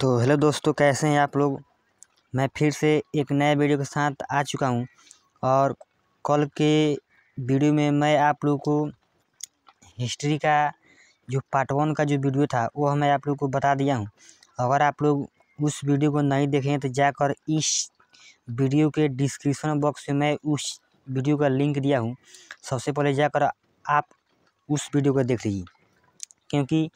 तो हेलो दोस्तों, कैसे हैं आप लोग। मैं फिर से एक नए वीडियो के साथ आ चुका हूं और कल के वीडियो में मैं आप लोगों को हिस्ट्री का जो पार्ट 1 का जो वीडियो था वो मैं आप लोगों को बता दिया हूं। अगर आप लोग उस वीडियो को नहीं देखें तो जाकर इस वीडियो के डिस्क्रिप्शन बॉक्स में मैं उस वीडियो का लिंक दिया हूँ। सबसे पहले जाकर आप उस वीडियो को देख लीजिए, क्योंकि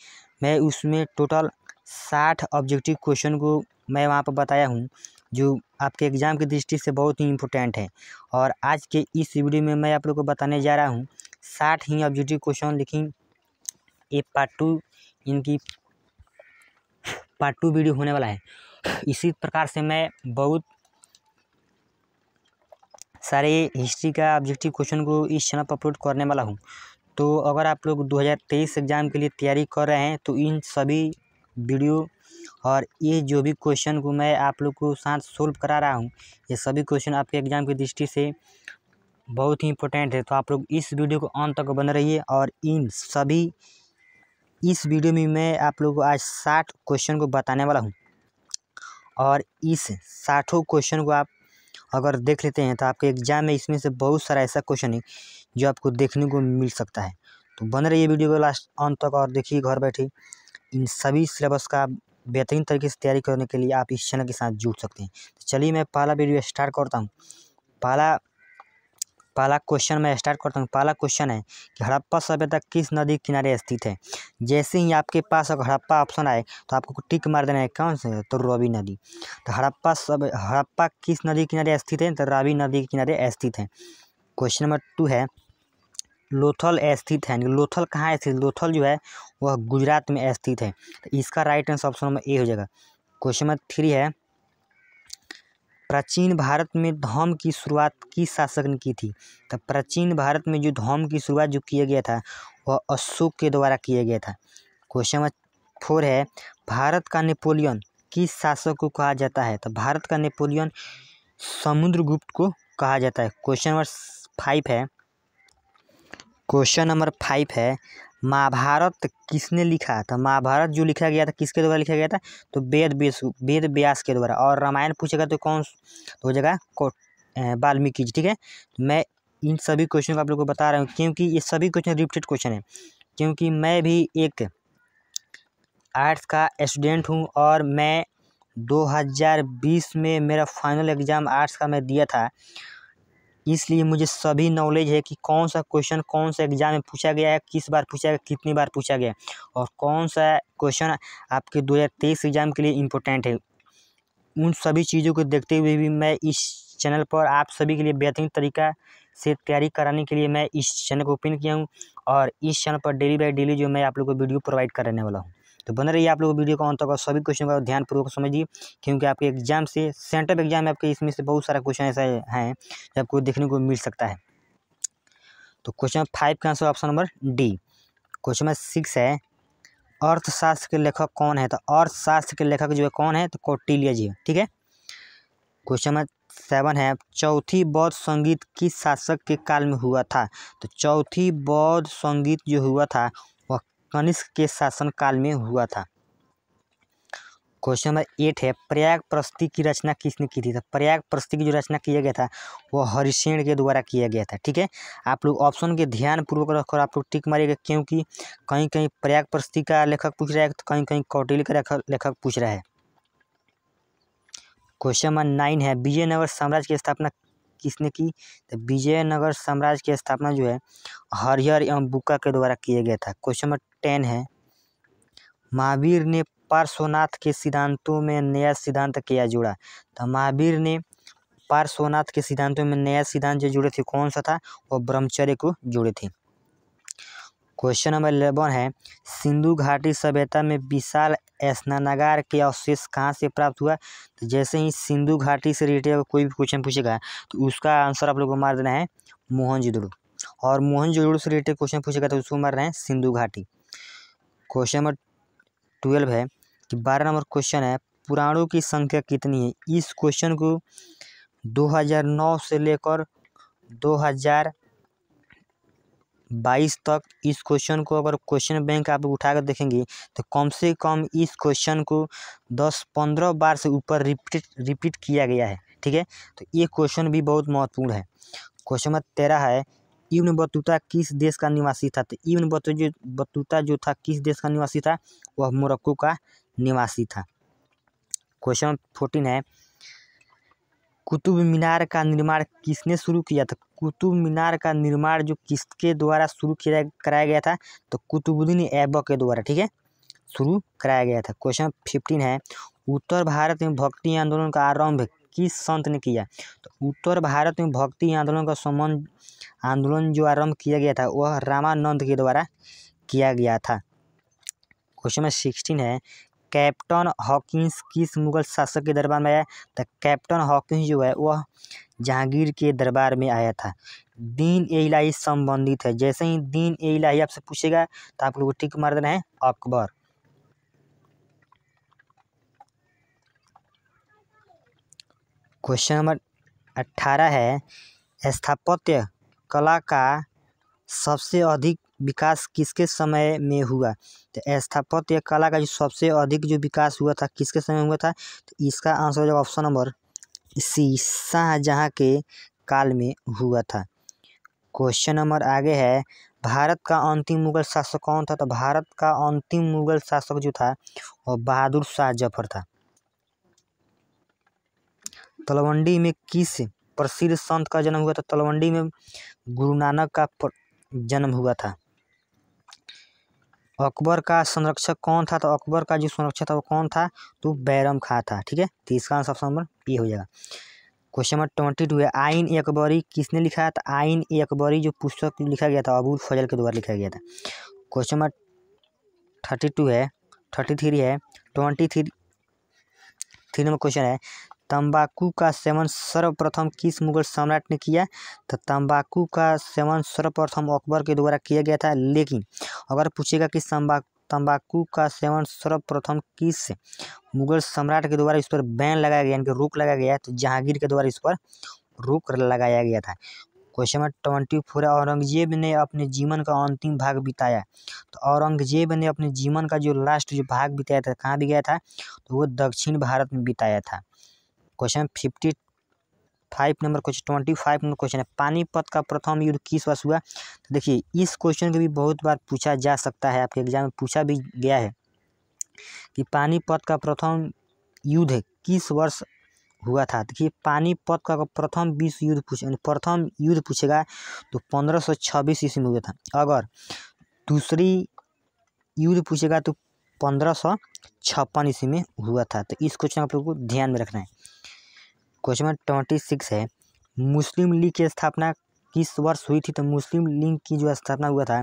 मैं उसमें टोटल 60 ऑब्जेक्टिव क्वेश्चन को मैं वहाँ पर बताया हूँ, जो आपके एग्ज़ाम की दृष्टि से बहुत ही इम्पोर्टेंट है। और आज के इस वीडियो में मैं आप लोग को बताने जा रहा हूँ 60 ही ऑब्जेक्टिव क्वेश्चन, लेकिन ये पार्ट टू वीडियो होने वाला है। इसी प्रकार से मैं बहुत सारे हिस्ट्री का ऑब्जेक्टिव क्वेश्चन को इस चैनल पर अपलोड करने वाला हूँ। तो अगर आप लोग 2023 एग्ज़ाम के लिए तैयारी कर रहे हैं तो इन सभी वीडियो और ये जो भी क्वेश्चन को मैं आप लोग को साथ सोल्व करा रहा हूँ, ये सभी क्वेश्चन आपके एग्ज़ाम की दृष्टि से बहुत ही इम्पोर्टेंट है। तो आप लोग इस वीडियो को अंत तक बने रहिए और इस वीडियो में मैं आप लोग को आज 60 क्वेश्चन को बताने वाला हूँ। और इस 60 क्वेश्चन को आप अगर देख लेते हैं तो आपके एग्ज़ाम में इसमें से बहुत सारा ऐसा क्वेश्चन है जो आपको देखने को मिल सकता है। तो बने रहिए वीडियो को लास्ट अंत तक और देखिए घर बैठे इन सभी सिलेबस का बेहतरीन तरीके से तैयारी करने के लिए आप इस चैनल के साथ जुड़ सकते हैं। तो चलिए मैं पहला वीडियो स्टार्ट करता हूँ। पहला क्वेश्चन मैं स्टार्ट करता हूँ। पहला क्वेश्चन है कि हड़प्पा सभ्यता किस नदी के किनारे स्थित है। जैसे ही आपके पास अगर हड़प्पा ऑप्शन आए तो आपको टिक मार देना है, कौन से, तो रावी नदी। तो हड़प्पा किस नदी के किनारे स्थित है, तो रावी नदी के किनारे स्थित है। क्वेश्चन नंबर 2 है लोथल स्थित है। लोथल कहाँ स्थित, लोथल जो है वह गुजरात में स्थित है। तो इसका right answer option number A हो जाएगा। क्वेश्चन नंबर 3 है प्राचीन भारत में धर्म की शुरुआत किस शासक ने की थी। तो प्राचीन भारत में जो धर्म की शुरुआत जो किया गया था वह अशोक के द्वारा किया गया था। क्वेश्चन नंबर 4 है भारत का नेपोलियन किस शासक को कहा जाता है। तो भारत का नेपोलियन समुद्रगुप्त को कहा जाता है। क्वेश्चन नंबर 5 है महाभारत किसने लिखा था। महाभारत जो लिखा गया था किसके द्वारा लिखा गया था, तो वेद व्यास के द्वारा। और रामायण पूछेगा तो कौन हो जाएगा, वाल्मीकि जी। ठीक है, मैं इन सभी क्वेश्चन को आप लोग को बता रहा हूँ क्योंकि ये सभी क्वेश्चन रिपीटेड क्वेश्चन है, क्योंकि मैं भी एक आर्ट्स का स्टूडेंट हूँ और मैं 2020 में मेरा फाइनल एग्ज़ाम आर्ट्स का मैं दिया था, इसलिए मुझे सभी नॉलेज है कि कौन सा क्वेश्चन कौन सा एग्ज़ाम में पूछा गया है, किस बार पूछा गया, कितनी बार पूछा गया और कौन सा क्वेश्चन आपके 2023 एग्ज़ाम के लिए इम्पोर्टेंट है। उन सभी चीज़ों को देखते हुए भी मैं इस चैनल पर आप सभी के लिए बेहतरीन तरीका से तैयारी कराने के लिए मैं इस चैनल को ओपन किया हूँ और इस चैनल पर डेली बाई डेली जो मैं आप लोग को वीडियो प्रोवाइड करने वाला हूँ। तो बने रहिए आप लोग वीडियो को अंत तक और सभी क्वेश्चन का ध्यानपूर्वक समझिए, क्योंकि आपके एग्जाम से सेंटर एग्जाम में आपके इसमें से बहुत सारा क्वेश्चन ऐसा हैं जो आपको देखने को मिल सकता है। तो क्वेश्चन 5 का answer option number D. Question number 6 है अर्थशास्त्र के लेखक कौन है। तो अर्थशास्त्र के लेखक जो है कौन है, तो कौटिल्य जी है। ठीक है, क्वेश्चन नंबर 7 है चौथी बौद्ध संगीत किस शासक के काल में हुआ था। तो चौथी बौद्ध संगीत जो हुआ था वह कनिष्क के शासन काल में हुआ था। क्वेश्चन नंबर 8 है प्रयाग प्रस्ती की रचना किसने की थी। तो प्रयाग प्रस्ती की जो रचना किया गया था वह हरिसेन के द्वारा किया गया था। ठीक है, आप लोग ऑप्शन के ध्यान पूर्वक रखकर आप लोग टिक मारिएगा, क्योंकि कहीं कहीं प्रयाग प्रस्ती का लेखक पूछ रहा है तो कहीं कहीं कौटिल्य का लेखक पूछ रहा है। क्वेश्चन नंबर 9 है विजयनगर साम्राज्य की स्थापना किसने की। तो विजयनगर साम्राज्य की स्थापना जो है हरिहर एवं बुक्का के द्वारा किया गया था। क्वेश्चन नंबर 10 है महावीर ने पार्श्वनाथ के सिद्धांतों में नया सिद्धांत क्या जोड़ा। तो महावीर ने पार्श्वनाथ के सिद्धांतों में नया सिद्धांत जो जुड़े थे कौन सा था, वो ब्रह्मचर्य को जोड़े थे। क्वेश्चन नंबर 11 है सिंधु घाटी सभ्यता में विशाल स्नानागार के अवशेष कहाँ से प्राप्त हुआ। तो जैसे ही सिंधु घाटी से रिलेटेड कोई भी क्वेश्चन पूछेगा तो उसका आंसर आप लोग को मार देना है मोहनजोदड़ो, और मोहनजोदड़ो से रिलेटेड क्वेश्चन पूछेगा तो उसको मार रहे हैं सिंधु घाटी। क्वेश्चन नंबर 12 है कि 12 नंबर क्वेश्चन है पुराणों की संख्या कितनी है। इस क्वेश्चन को 2009 से लेकर 22 तक इस क्वेश्चन को अगर क्वेश्चन बैंक आप उठा कर देखेंगे तो कम से कम इस क्वेश्चन को 10-15 बार से ऊपर रिपीट किया गया है। ठीक है, तो ये क्वेश्चन भी बहुत महत्वपूर्ण है। क्वेश्चन नंबर 13 है, इब्न बतूता किस देश का निवासी था? तो इब्न बतूता जो था किस देश का निवासी था? वह मोरक्को का निवासी था। क्वेश्चन नंबर 14 है, कुतुब मीनार का निर्माण किसने शुरू किया था? कुतुब मीनार का निर्माण जो किसके द्वारा शुरू कराया गया था? तो कुतुबुद्दीन ऐबक के द्वारा, ठीक है, शुरू कराया गया था। क्वेश्चन 15 है, उत्तर भारत में भक्ति आंदोलन का आरंभ किस संत ने किया? तो उत्तर भारत में भक्ति आंदोलन जो आरंभ किया गया था वह रामानंद के द्वारा किया गया था। क्वेश्चन नंबर 16 है, कैप्टन हॉकिंस किस मुगल शासक के दरबार में आया? तो कैप्टन हॉकिंस जो है वह जहांगीर के दरबार में आया था। दीन ए इलाही संबंधित है, जैसे ही दीन ए इलाही आपसे पूछेगा तो आप लोग को टिक मार देना है अकबर। क्वेश्चन नंबर 18 है, स्थापत्य कला का सबसे अधिक विकास किसके समय में हुआ? तो स्थापत्य कला का जो सबसे अधिक जो विकास हुआ था किसके समय में हुआ था? तो इसका आंसर हो जाएगा ऑप्शन नंबर सी, शाहजहां के काल में हुआ था। क्वेश्चन नंबर आगे है, भारत का अंतिम मुगल शासक कौन था? तो भारत का अंतिम मुगल शासक जो था वह बहादुर शाह जफर था। तलवंडी में किस प्रसिद्ध संत का जन्म हुआ था? तलवंडी में गुरु नानक का जन्म हुआ था। अकबर का संरक्षक कौन था? तो अकबर का जो संरक्षक था वो कौन था? तो बैरम खां था। ठीक है, तो इसका आंसर ऑप्शन नंबर ए हो जाएगा। क्वेश्चन नंबर 22 है, आइन ए अकबरी किसने लिखा है? तो आइन ए अकबरी जो पुस्तक लिखा गया था अबुल फजल के द्वारा लिखा गया था। क्वेश्चन नंबर 33 है 23 नंबर क्वेश्चन है, तंबाकू का सेवन सर्वप्रथम किस मुगल सम्राट ने किया? तो तंबाकू का सेवन सर्वप्रथम अकबर के द्वारा किया गया था, लेकिन अगर पूछेगा कि तंबाकू का सेवन सर्वप्रथम किस मुगल सम्राट के द्वारा इस पर बैन लगाया गया, यानी कि रोक लगाया गया, तो जहांगीर के द्वारा इस पर रोक लगाया गया था। क्वेश्चन नंबर 24 है, औरंगजेब ने अपने जीवन का अंतिम भाग बिताया? तो औरंगजेब ने अपने जीवन का जो लास्ट जो भाग बिताया था कहाँ भी गया था? तो वो दक्षिण भारत में बिताया था। क्वेश्चन 25 नंबर क्वेश्चन है, पानीपत का प्रथम युद्ध किस वर्ष हुआ? तो देखिए इस क्वेश्चन को भी बहुत बार पूछा जा सकता है, आपके एग्जाम में पूछा भी गया है कि पानीपत का प्रथम युद्ध किस वर्ष हुआ था। देखिए पानीपत का प्रथम प्रथम युद्ध पूछेगा तो 1526 ईस्वी में हुआ था। अगर दूसरी युद्ध पूछेगा तो 1556 ईस्वी में हुआ था। तो इस क्वेश्चन आप लोगों को ध्यान में रखना है। क्वेश्चन नंबर 26 है, मुस्लिम लीग की स्थापना किस वर्ष हुई थी? तो मुस्लिम लीग की जो स्थापना हुआ था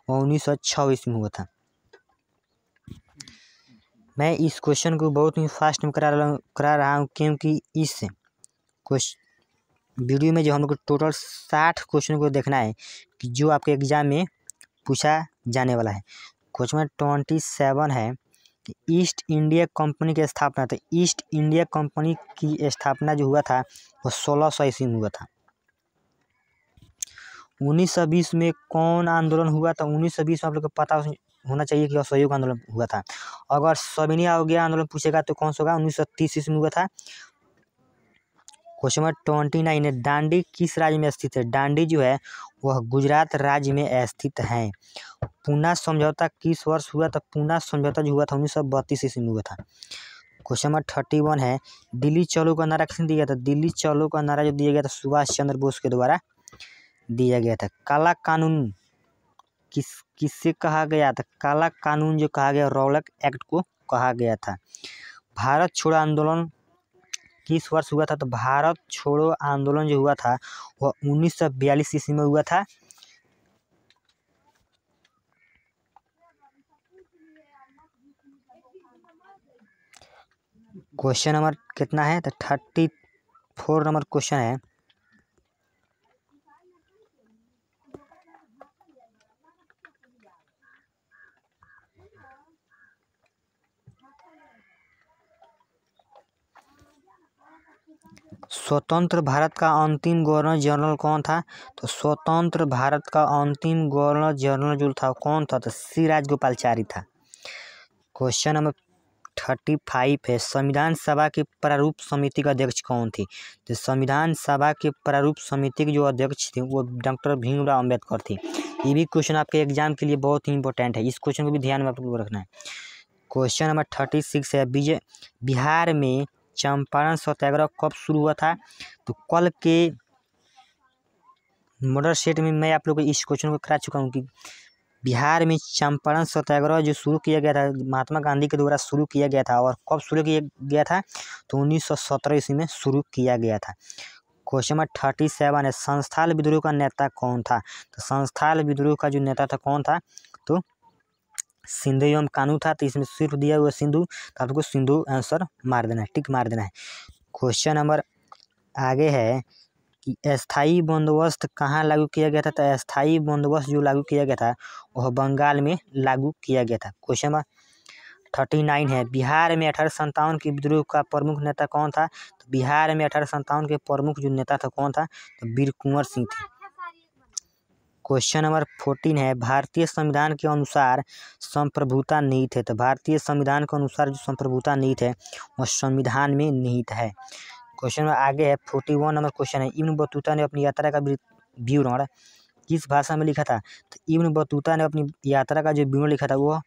वो 1906 ईस्वी में हुआ था। मैं इस क्वेश्चन को बहुत ही फास्ट में करा रहा हूँ क्योंकि इस वीडियो में जो हम लोग को टोटल 60 क्वेश्चन को देखना है कि जो आपके एग्जाम में पूछा जाने वाला है। क्वेश्चन नंबर 27 है, ईस्ट इंडिया कंपनी की स्थापना, तो ईस्ट इंडिया कंपनी की स्थापना जो हुआ था वो 1600 ईस्वी में हुआ था। 1920 में कौन आंदोलन हुआ था? 1920 में आप लोग को पता होना चाहिए कि असहयोग आंदोलन हुआ था। अगर सविनय अवज्ञा आंदोलन पूछेगा तो कौन सा होगा? 1930 ईस्वी में हुआ था। क्वेश्चन नंबर 29 है, दांडी किस राज्य में स्थित है? दांडी जो है वह गुजरात राज्य में स्थित है। पूना समझौता किस वर्ष हुआ था? पूना समझौता जो हुआ था 1932 ईस्वी में हुआ था। क्वेश्चन नंबर 31 है, दिल्ली चलो का नारा किसने दिया था? दिल्ली चलो का नारा जो दिया गया था सुभाष चंद्र बोस के द्वारा दिया गया था। काला कानून किससे कहा गया था? काला कानून जो कहा गया रौलक एक्ट को कहा गया था। भारत छोड़ो आंदोलन किस वर्ष हुआ था? तो भारत छोड़ो आंदोलन जो हुआ था वह 1942 ईस्वी में हुआ था। क्वेश्चन नंबर कितना है? तो 34 नंबर क्वेश्चन है, स्वतंत्र भारत का अंतिम गवर्नर जनरल कौन था? तो स्वतंत्र भारत का अंतिम गवर्नर जनरल जो था कौन था? तो सी राजगोपालाचारी था। क्वेश्चन नंबर 35 है, संविधान सभा के प्रारूप समिति का अध्यक्ष कौन थी? तो संविधान सभा के प्रारूप समिति के जो अध्यक्ष थे वो डॉक्टर भीमराव अम्बेडकर थी। ये भी क्वेश्चन आपके एग्जाम के लिए बहुत ही इंपॉर्टेंट है, इस क्वेश्चन को भी ध्यान में आपको रखना है। क्वेश्चन नंबर 36 है, बिहार में चंपारण सत्याग्रह कब शुरू हुआ था? तो कल के मॉडल सेट में मैं आप लोगों को इस क्वेश्चन को करा चुका हूँ कि बिहार में चंपारण सत्याग्रह जो शुरू किया गया था महात्मा गांधी के द्वारा शुरू किया गया था, और कब शुरू किया गया था? तो 1917 ईस्वी में शुरू किया गया था। क्वेश्चन नंबर 37 है, संस्थाल विद्रोह का नेता कौन था? तो संस्थाल विद्रोह का जो नेता था कौन था? तो सिंधु एवं कानू था। तो इसमें सिर्फ दिया हुआ सिंधु, तो आपको सिंधु आंसर मार देना है, टिक मार देना है। क्वेश्चन नंबर आगे है कि अस्थाई बंदोबस्त कहाँ लागू किया गया था? तो अस्थाई बंदोबस्त जो लागू किया गया था वह बंगाल में लागू किया गया था। क्वेश्चन नंबर 39 है, बिहार में 1857 के विद्रोह का प्रमुख नेता कौन था? तो बिहार में 1857 के प्रमुख जो नेता था कौन था? तो वीर कुंवर सिंह थे। क्वेश्चन नंबर 14 है, भारतीय संविधान के अनुसार संप्रभुता निहित है। तो भारतीय संविधान के अनुसार जो संप्रभुता निहित है वह संविधान में निहित है। क्वेश्चन में आगे है 41 नंबर क्वेश्चन है, इब्न बतूता ने अपनी यात्रा का विवरण किस भाषा में लिखा था? तो इब्न बतूता ने अपनी यात्रा का जो विवरण लिखा था वो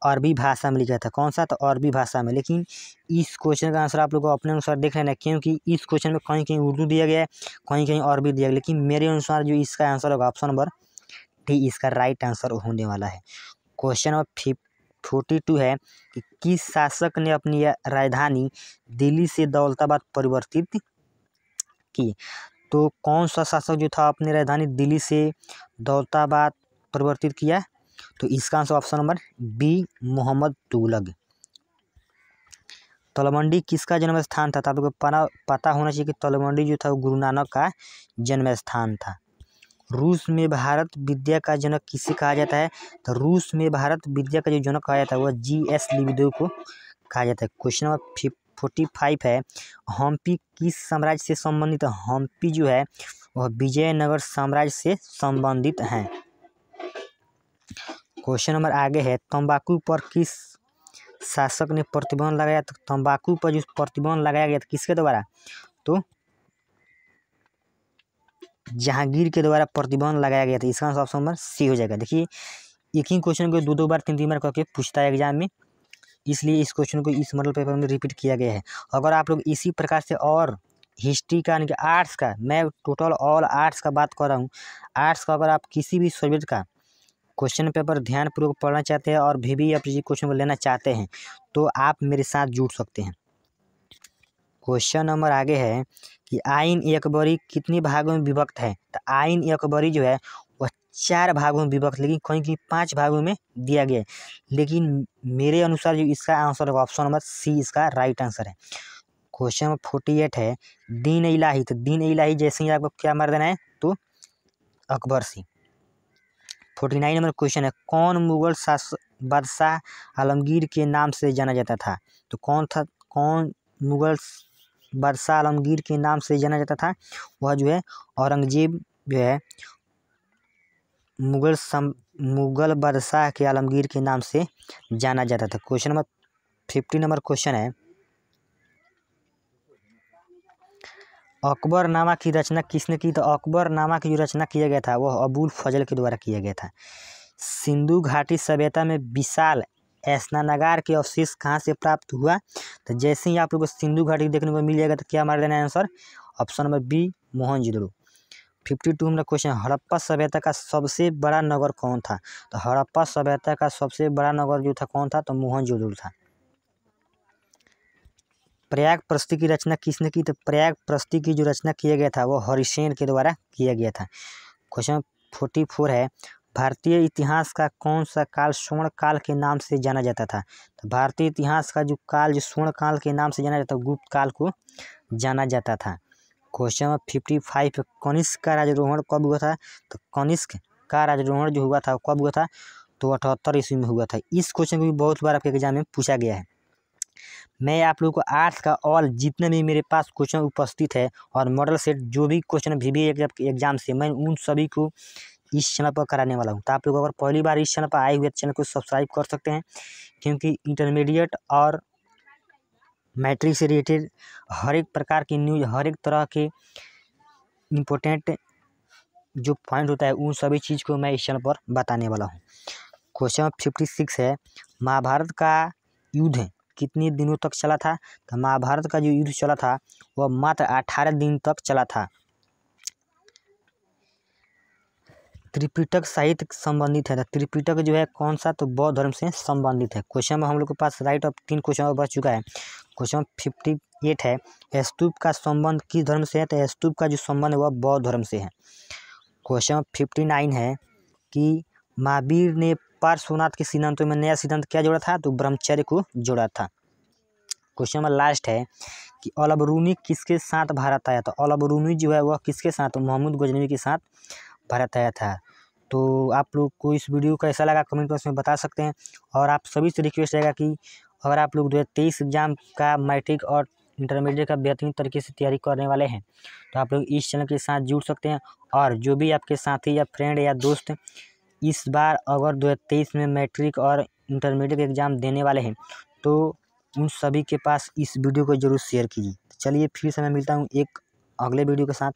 अरबी भाषा में लिखा था। कौन सा? तो अरबी भाषा में। लेकिन इस क्वेश्चन का आंसर आप लोग को अपने अनुसार देख लेना है, क्योंकि इस क्वेश्चन में कहीं कहीं उर्दू दिया गया है, कहीं कहीं अरबी दिया गया, लेकिन मेरे अनुसार जो इसका आंसर होगा ऑप्शन नंबर डी इसका राइट आंसर होने वाला है। क्वेश्चन नंबर 42 है कि किस शासक ने अपनी राजधानी दिल्ली से दौलताबाद परिवर्तित की? तो कौन सा शासक जो था अपनी राजधानी दिल्ली से दौलताबाद परिवर्तित किया? तो इसका answer option number B Mohammad Tughlaq. Talwandi किसका जन्म स्थान था? तो आप लोगों को पता होना चाहिए कि तलवंडी जो था वो गुरु नानक का जन्म स्थान था। रूस में भारत विद्या का जनक किसे कहा जाता है? तो रूस में भारत विद्या का जो जनक कहा जाता है वह जी.एस. लिबिदेव को कहा जाता है। क्वेश्चन नंबर 45 है, हम्पी किस साम्राज्य से संबंधित है? हम्पी जो है वह विजयनगर साम्राज्य से संबंधित है। क्वेश्चन नंबर आगे है, तंबाकू पर किस शासक ने प्रतिबंध लगाया? तो तंबाकू पर जो प्रतिबंध लगाया गया था किसके द्वारा? तो जहांगीर के द्वारा प्रतिबंध लगाया गया था। इसका आंसर ऑप्शन नंबर सी हो जाएगा। देखिए एक ही क्वेश्चन को दो बार 3 बार करके पूछता है एग्जाम में, इसलिए इस क्वेश्चन को इस मॉडल पेपर में रिपीट किया गया है। अगर आप लोग इसी प्रकार से और हिस्ट्री का यानी कि आर्ट्स का, मैं टोटल ऑल आर्ट्स का बात कर रहा हूँ, आर्ट्स का अगर आप किसी भी सब्जेक्ट का क्वेश्चन पेपर ध्यानपूर्वक पढ़ना चाहते हैं और VVFG क्वेश्चन को लेना चाहते हैं तो आप मेरे साथ जुड़ सकते हैं। क्वेश्चन नंबर आगे है कि आइन ए अकबरी कितने भागों में विभक्त है? तो आइन ए अकबरी जो है वह 4 भागों में विभक्त, लेकिन कहीं कहीं 5 भागों में दिया गया है। लेकिन मेरे अनुसार जो इसका आंसर होगा ऑप्शन नंबर सी इसका राइट आंसर है। क्वेश्चन नंबर 48 है, दीन इलाही। तो दीन इलाही जैसे ही आपको क्या मार देना है? तो अकबर सिंह। 49 नंबर क्वेश्चन है, कौन मुगल बादशाह आलमगीर के नाम से जाना जाता था? तो कौन मुगल बादशाह आलमगीर के नाम से जाना जाता था? वह जो है औरंगजेब जो है मुगल बादशाह के आलमगीर के नाम से जाना जाता था। क्वेश्चन नंबर 50 नंबर क्वेश्चन है, अकबरनामा की रचना किसने की? तो अकबरनामा की जो रचना किया गया था वह अबुल फजल के द्वारा किया गया था। सिंधु घाटी सभ्यता में विशाल स्नानागार के अवशेष कहाँ से प्राप्त हुआ? तो जैसे ही आप लोग को सिंधु घाटी देखने को मिल जाएगा तो क्या मार देना है answer? Option number B Mohenjodaro. 52 number question, Harappa सभ्यता का सबसे बड़ा नगर कौन था? तो हड़प्पा सभ्यता का सबसे बड़ा नगर जो था कौन था? तो मोहनजोदड़ो था। प्रयाग प्रस्ती की रचना किसने की? तो प्रयाग प्रस्ती की जो रचना किया गया था वो हरिसेन के द्वारा किया गया था। क्वेश्चन 44 है, भारतीय इतिहास का कौन सा काल स्वर्ण काल के नाम से जाना जाता था? तो भारतीय इतिहास का जो काल जो स्वर्ण काल के नाम से जाना जाता है गुप्त काल को जाना जाता था। क्वेश्चन 55, कनिष्क का राजरोहण कब हुआ था? तो कनिष्क का राजरोहण जो हुआ था कब हुआ था? तो 78 ईस्वी में हुआ था। इस क्वेश्चन को भी बहुत बार आपके एग्जाम में पूछा गया है। मैं आप लोगों को आर्ट्स का ऑल जितने भी मेरे पास क्वेश्चन उपस्थित है और मॉडल सेट जो भी क्वेश्चन भी एग्जाम से मैं उन सभी को इस चैनल पर कराने वाला हूँ। तो आप लोग अगर पहली बार इस चैनल पर आए हुए चैनल को सब्सक्राइब कर सकते हैं, क्योंकि इंटरमीडिएट और मैट्रिक से रिलेटेड हर एक प्रकार की न्यूज़, हर एक तरह के इम्पोर्टेंट जो पॉइंट होता है उन सभी चीज़ को मैं इस चैनल पर बताने वाला हूँ। क्वेश्चन 56 है, महाभारत का युद्ध कितने दिनों तक चला था? तो महाभारत का जो युद्ध चला था वह मात्र 18 दिन तक चला था। त्रिपिटक साहित्य संबंधित है, तो त्रिपिटक जो है कौन सा? तो बौद्ध धर्म से संबंधित है। क्वेश्चन में हम लोग के पास राइट ऑफ 3 क्वेश्चन और बच चुका है। क्वेश्चन 58 है, स्तूप का संबंध किस धर्म से है? तो स्तूप का जो संबंध है वह बौद्ध धर्म से है। क्वेश्चन 59 है कि महावीर ने पार्श्वनाथ के सिद्धांतों में नया सिद्धांत क्या जोड़ा था? तो ब्रह्मचर्य को जोड़ा था। क्वेश्चन में लास्ट है कि अल बरूनी किसके साथ भारत आया? तो अल बरूनी जो है वह किसके साथ? मोहम्मद गजनवी के साथ भारत आया था। तो आप लोग को इस वीडियो कैसा लगा कमेंट बॉक्स में बता सकते हैं। और आप सभी से रिक्वेस्ट रहेगा कि अगर आप लोग 2023 एग्जाम का मैट्रिक और इंटरमीडिएट का बेहतरीन तरीके से तैयारी करने वाले हैं तो आप लोग इस चैनल के साथ जुड़ सकते हैं। और जो भी आपके साथी या फ्रेंड या दोस्त इस बार अगर 2023 में मैट्रिक और इंटरमीडिएट एग्ज़ाम देने वाले हैं तो उन सभी के पास इस वीडियो को ज़रूर शेयर कीजिए। चलिए फिर से मैं मिलता हूँ एक अगले वीडियो के साथ।